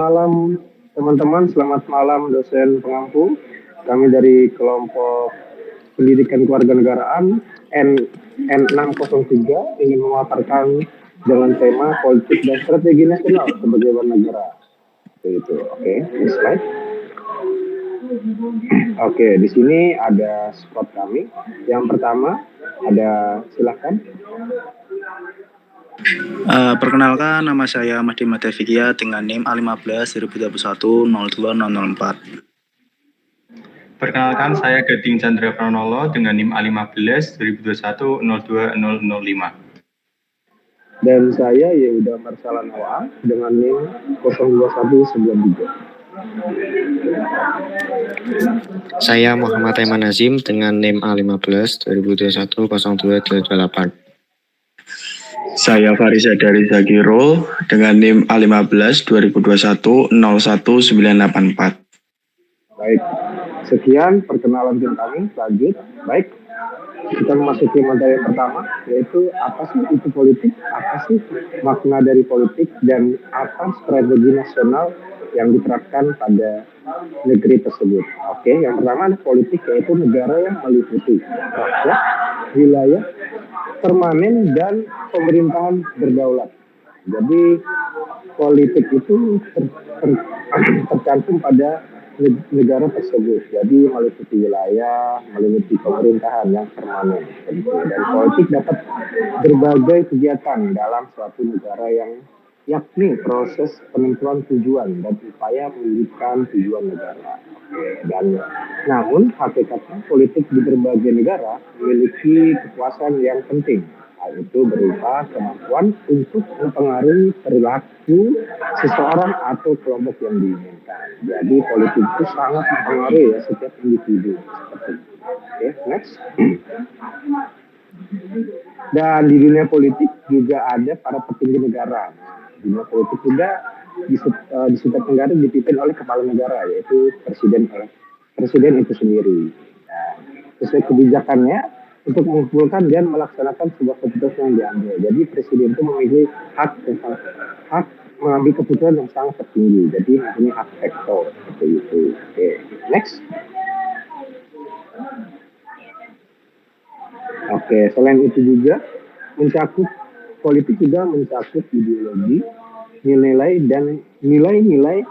Malam teman-teman, selamat malam dosen pengampu. Kami dari kelompok pendidikan kewarganegaraan N603 ingin memaparkan dengan tema politik dan strategi nasional sebagai bernegara. Itu, oke, next slide. Oke, di sini ada spot kami. Yang pertama ada, silakan. Perkenalkan, nama saya Mahdi Madavikia dengan NIM A15 2021 02004. Perkenalkan, saya Gading Chandra Pranolo dengan NIM A15 2021 02005. Dan saya Yehuda Marsala Noa dengan NIM 02193. Saya Muhammad Aiman Nazim dengan NIM A15 2021 0228. Saya Farisa dari Zagiro dengan NIM A15 2021 01984. Baik, sekian perkenalan tim kami. Lanjut, baik. Kita memasuki materi yang pertama, yaitu apa sih itu politik, apa sih makna dari politik, dan apa strategi nasional yang diterapkan pada negeri tersebut. Oke, yang pertama ada politik, yaitu negara yang meliputi rakyat, wilayah, permanen, dan pemerintahan berdaulat. Jadi politik itu tercantum pada negara tersebut. Jadi meliputi wilayah, meliputi pemerintahan yang permanen. Dan politik dapat berbagai kegiatan dalam suatu negara yang yakni proses penentuan tujuan dan upaya mewujudkan tujuan negara. Dan namun hakikatnya politik di berbagai negara memiliki kekuasaan yang penting, yaitu berupa kemampuan untuk mempengaruhi perilaku seseorang atau kelompok yang diinginkan. Jadi politik itu sangat mempengaruhi ya setiap individu. Seperti itu. Oke, next. Dan di dunia politik juga ada para petinggi negara. Dunia politik juga di setiap negara dipimpin oleh kepala negara, yaitu presiden itu sendiri. Nah, sesuai kebijakannya untuk mengumpulkan dan melaksanakan sebuah keputusan yang diambil. Jadi presiden itu memiliki hak mengambil keputusan yang sangat tertinggi. Jadi mempunyai hak veto seperti itu. Oke, next. Oke, selain itu juga politik juga mencakup ideologi, nilai-nilai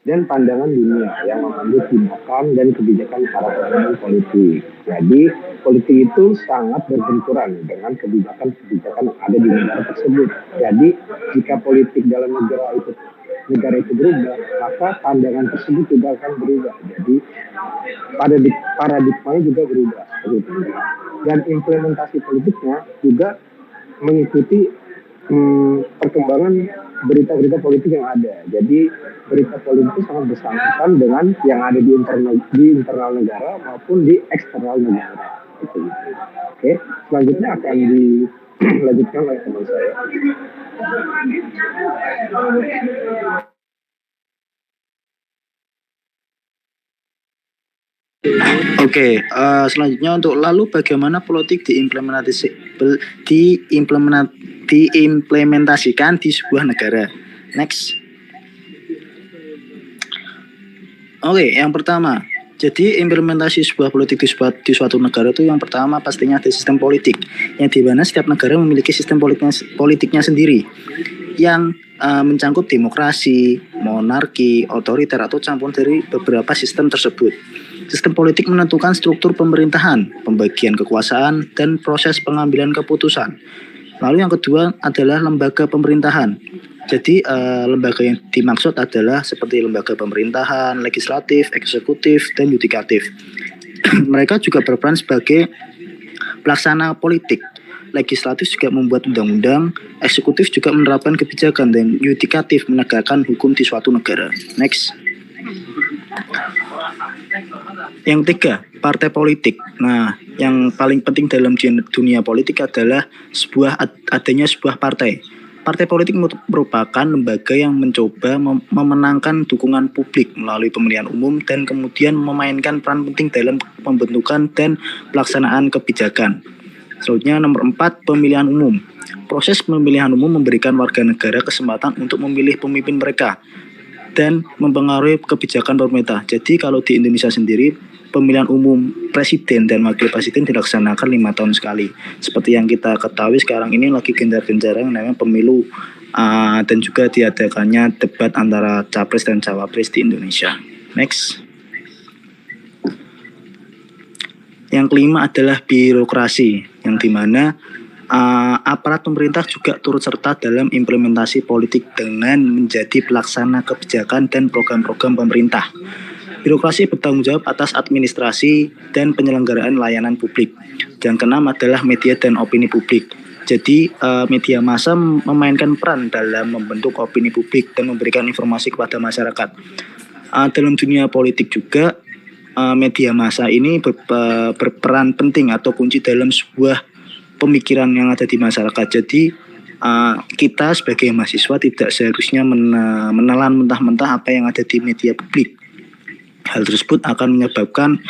dan pandangan dunia yang memandu tindakan dan kebijakan para pemimpin politik. Jadi politik itu sangat berbenturan dengan kebijakan-kebijakan yang ada di negara tersebut. Jadi jika politik dalam negara itu berubah, maka pandangan tersebut juga akan berubah. Jadi paradigmanya juga berubah. Dan implementasi politiknya juga mengikuti perkembangan berita-berita politik yang ada. Jadi berita politik sangat bersangkutan dengan yang ada di internal negara maupun di eksternal negara. Oke, selanjutnya akan dilanjutkan oleh teman saya. Oke, selanjutnya untuk lalu bagaimana politik diimplementasikan di sebuah negara. Next. Oke, yang pertama, jadi implementasi sebuah politik di suatu negara itu yang pertama pastinya ada sistem politik, yang dimana setiap negara memiliki sistem politiknya sendiri, yang mencangkup demokrasi, monarki, otoriter atau campuran dari beberapa sistem tersebut. Sistem politik menentukan struktur pemerintahan, pembagian kekuasaan, dan proses pengambilan keputusan. Lalu yang kedua adalah lembaga pemerintahan. Jadi lembaga yang dimaksud adalah seperti lembaga pemerintahan, legislatif, eksekutif, dan yudikatif. Mereka juga berperan sebagai pelaksana politik. Legislatif juga membuat undang-undang, eksekutif juga menerapkan kebijakan, dan yudikatif menegakkan hukum di suatu negara. Next. Yang ketiga, partai politik. Nah, yang paling penting dalam dunia politik adalah adanya sebuah partai. Partai politik merupakan lembaga yang mencoba memenangkan dukungan publik melalui pemilihan umum dan kemudian memainkan peran penting dalam pembentukan dan pelaksanaan kebijakan. Selanjutnya nomor 4, pemilihan umum. Proses pemilihan umum memberikan warga negara kesempatan untuk memilih pemimpin mereka. dan mempengaruhi kebijakan pemerintah. Jadi kalau di Indonesia sendiri, pemilihan umum presiden dan wakil presiden dilaksanakan 5 tahun sekali. Seperti yang kita ketahui sekarang ini lagi gencar-gencar yang namanya pemilu, dan juga diadakannya debat antara capres dan cawapres di Indonesia. Next. Yang kelima adalah birokrasi, yang dimana aparat pemerintah juga turut serta dalam implementasi politik dengan menjadi pelaksana kebijakan dan program-program pemerintah. Birokrasi bertanggung jawab atas administrasi dan penyelenggaraan layanan publik. Yang keenam adalah media dan opini publik. Jadi media massa memainkan peran dalam membentuk opini publik dan memberikan informasi kepada masyarakat. Dalam dunia politik juga media massa ini berperan penting atau kunci dalam sebuah pemikiran yang ada di masyarakat. Jadi kita sebagai mahasiswa tidak seharusnya menelan mentah-mentah apa yang ada di media publik. Hal tersebut akan menyebabkan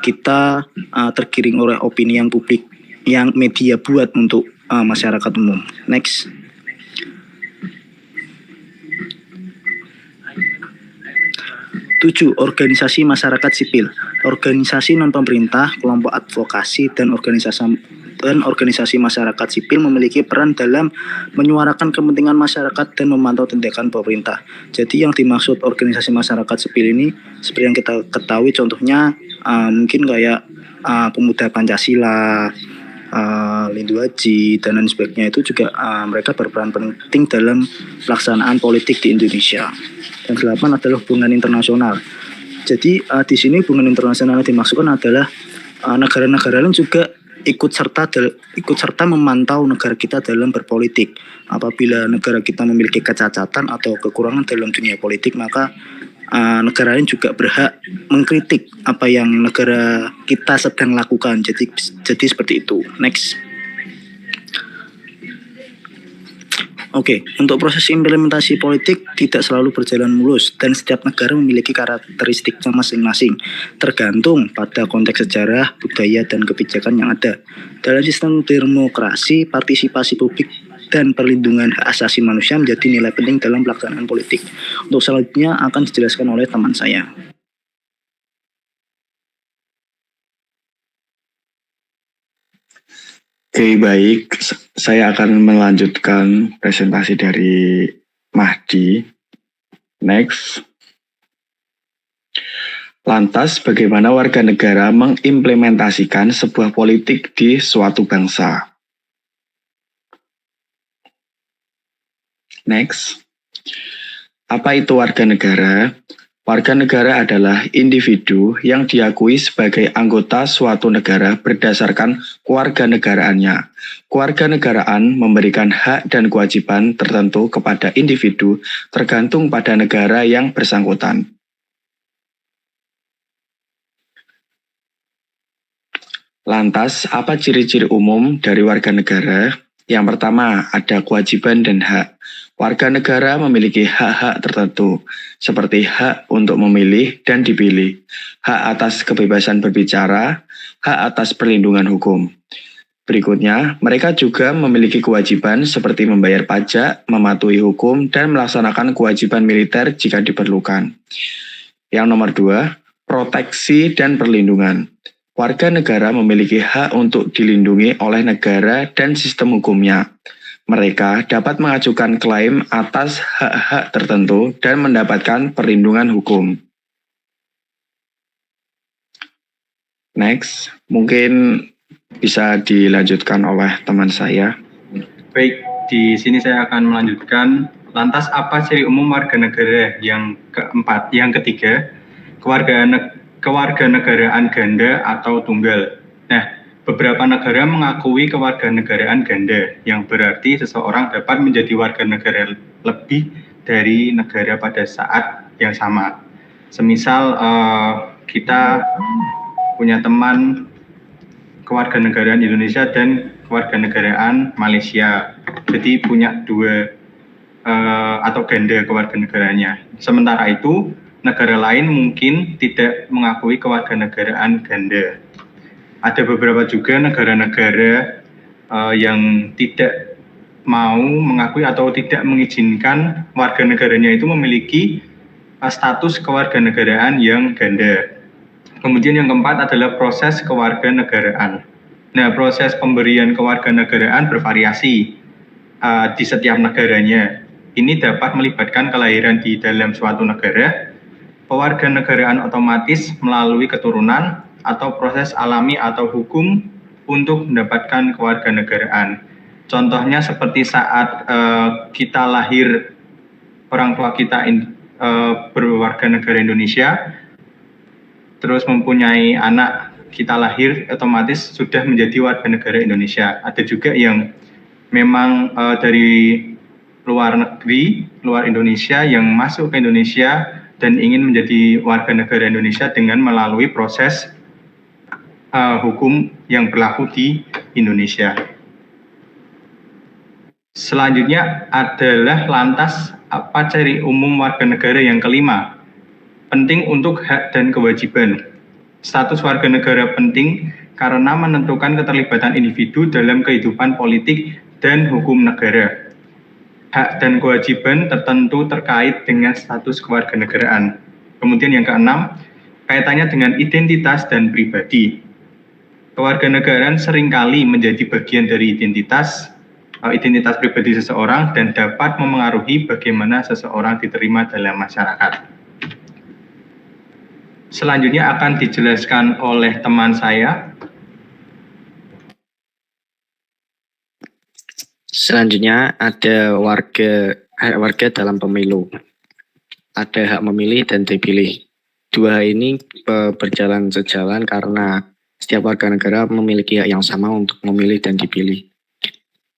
kita tergiring oleh opini yang publik yang media buat untuk masyarakat umum. Next. Tujuh, organisasi masyarakat sipil. Organisasi non-pemerintah, kelompok advokasi, dan organisasi masyarakat sipil memiliki peran dalam menyuarakan kepentingan masyarakat dan memantau tindakan pemerintah. Jadi yang dimaksud organisasi masyarakat sipil ini seperti yang kita ketahui, contohnya mungkin kayak Pemuda Pancasila, Lindu Haji, dan lain sebagainya. Itu juga mereka berperan penting dalam pelaksanaan politik di Indonesia. Yang ke-8 adalah hubungan internasional. Jadi di sini hubungan internasional yang dimaksudkan adalah negara-negara lain juga ikut serta memantau negara kita dalam berpolitik. Apabila negara kita memiliki kecacatan atau kekurangan dalam dunia politik, maka negara lain juga berhak mengkritik apa yang negara kita sedang lakukan. Jadi seperti itu. Next. Oke, untuk proses implementasi politik tidak selalu berjalan mulus dan setiap negara memiliki karakteristiknya masing-masing, tergantung pada konteks sejarah, budaya, dan kebijakan yang ada. Dalam sistem demokrasi, partisipasi publik dan perlindungan hak asasi manusia menjadi nilai penting dalam pelaksanaan politik. Untuk selanjutnya akan dijelaskan oleh teman saya. Oke, baik. Saya akan melanjutkan presentasi dari Mahdi. Next. Lantas, bagaimana warga negara mengimplementasikan sebuah politik di suatu bangsa? Next. Apa itu warga negara? Warga negara adalah individu yang diakui sebagai anggota suatu negara berdasarkan kewarganegaraannya. Kewarganegaraan memberikan hak dan kewajiban tertentu kepada individu tergantung pada negara yang bersangkutan. Lantas, apa ciri-ciri umum dari warga negara? Yang pertama, ada kewajiban dan hak. Warga negara memiliki hak-hak tertentu, seperti hak untuk memilih dan dipilih, hak atas kebebasan berbicara, hak atas perlindungan hukum. Berikutnya, mereka juga memiliki kewajiban seperti membayar pajak, mematuhi hukum, dan melaksanakan kewajiban militer jika diperlukan. Yang nomor 2, proteksi dan perlindungan. Warga negara memiliki hak untuk dilindungi oleh negara dan sistem hukumnya. Mereka dapat mengajukan klaim atas hak-hak tertentu dan mendapatkan perlindungan hukum. Next, mungkin bisa dilanjutkan oleh teman saya. Baik, di sini saya akan melanjutkan. Lantas apa ciri umum warga negara? Yang keempat, yang ketiga, kewarganegaraan ganda atau tunggal. Nah, beberapa negara mengakui kewarganegaraan ganda, yang berarti seseorang dapat menjadi warga negara lebih dari negara pada saat yang sama. Semisal kita punya teman kewarganegaraan Indonesia dan kewarganegaraan Malaysia, jadi punya dua atau ganda kewarganegaraannya. Sementara itu, negara lain mungkin tidak mengakui kewarganegaraan ganda. Ada beberapa juga negara-negara yang tidak mau mengakui atau tidak mengizinkan warga negaranya itu memiliki status kewarganegaraan yang ganda. Kemudian yang keempat adalah proses kewarganegaraan. Nah, proses pemberian kewarganegaraan bervariasi di setiap negaranya. Ini dapat melibatkan kelahiran di dalam suatu negara, kewarganegaraan otomatis melalui keturunan, atau proses alami atau hukum untuk mendapatkan kewarganegaraan. Contohnya seperti saat kita lahir, orang tua kita berwarga negara Indonesia, terus mempunyai anak, kita lahir otomatis sudah menjadi warga negara Indonesia. Ada juga yang memang dari luar negeri, luar Indonesia yang masuk ke Indonesia dan ingin menjadi warga negara Indonesia dengan melalui proses hukum yang berlaku di Indonesia. Selanjutnya adalah lantas apa ciri umum warga negara yang kelima? Penting untuk hak dan kewajiban. Status warga negara penting karena menentukan keterlibatan individu dalam kehidupan politik dan hukum negara. Hak dan kewajiban tertentu terkait dengan status kewarganegaraan. Kemudian yang keenam, kaitannya dengan identitas dan pribadi. Kewarganegaraan seringkali menjadi bagian dari identitas pribadi seseorang dan dapat memengaruhi bagaimana seseorang diterima dalam masyarakat. Selanjutnya akan dijelaskan oleh teman saya. Selanjutnya ada hak warga dalam pemilu. Ada hak memilih dan dipilih. Dua hal ini berjalan sejalan karena setiap warga negara memiliki hak yang sama untuk memilih dan dipilih.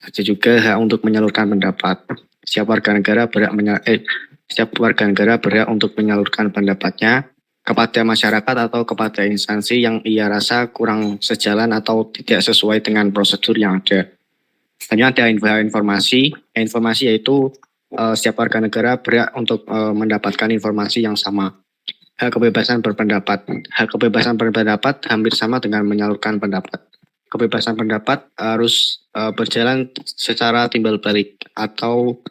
Ada juga hak untuk menyalurkan pendapat. Setiap warga negara berhak untuk menyalurkan pendapatnya kepada masyarakat atau kepada instansi yang ia rasa kurang sejalan atau tidak sesuai dengan prosedur yang ada. Selanjutnya ada informasi. Informasi yaitu setiap warga negara berhak untuk mendapatkan informasi yang sama. Hak kebebasan berpendapat. Hak kebebasan berpendapat hampir sama dengan menyalurkan pendapat. Kebebasan pendapat harus berjalan secara timbal balik atau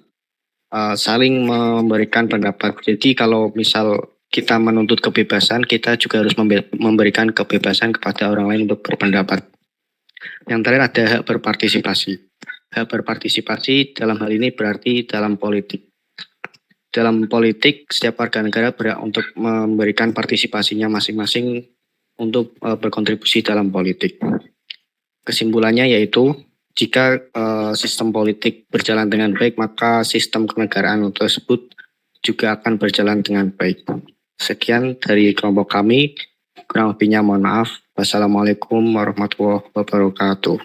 saling memberikan pendapat. Jadi kalau misal kita menuntut kebebasan, kita juga harus memberikan kebebasan kepada orang lain untuk berpendapat. Yang terakhir ada hak berpartisipasi. Hak berpartisipasi dalam hal ini berarti dalam politik. Dalam politik, setiap warga negara berhak untuk memberikan partisipasinya masing-masing untuk berkontribusi dalam politik. Kesimpulannya yaitu, jika sistem politik berjalan dengan baik, maka sistem kenegaraan tersebut juga akan berjalan dengan baik. Sekian dari kelompok kami, kurang lebihnya mohon maaf. Wassalamualaikum warahmatullahi wabarakatuh.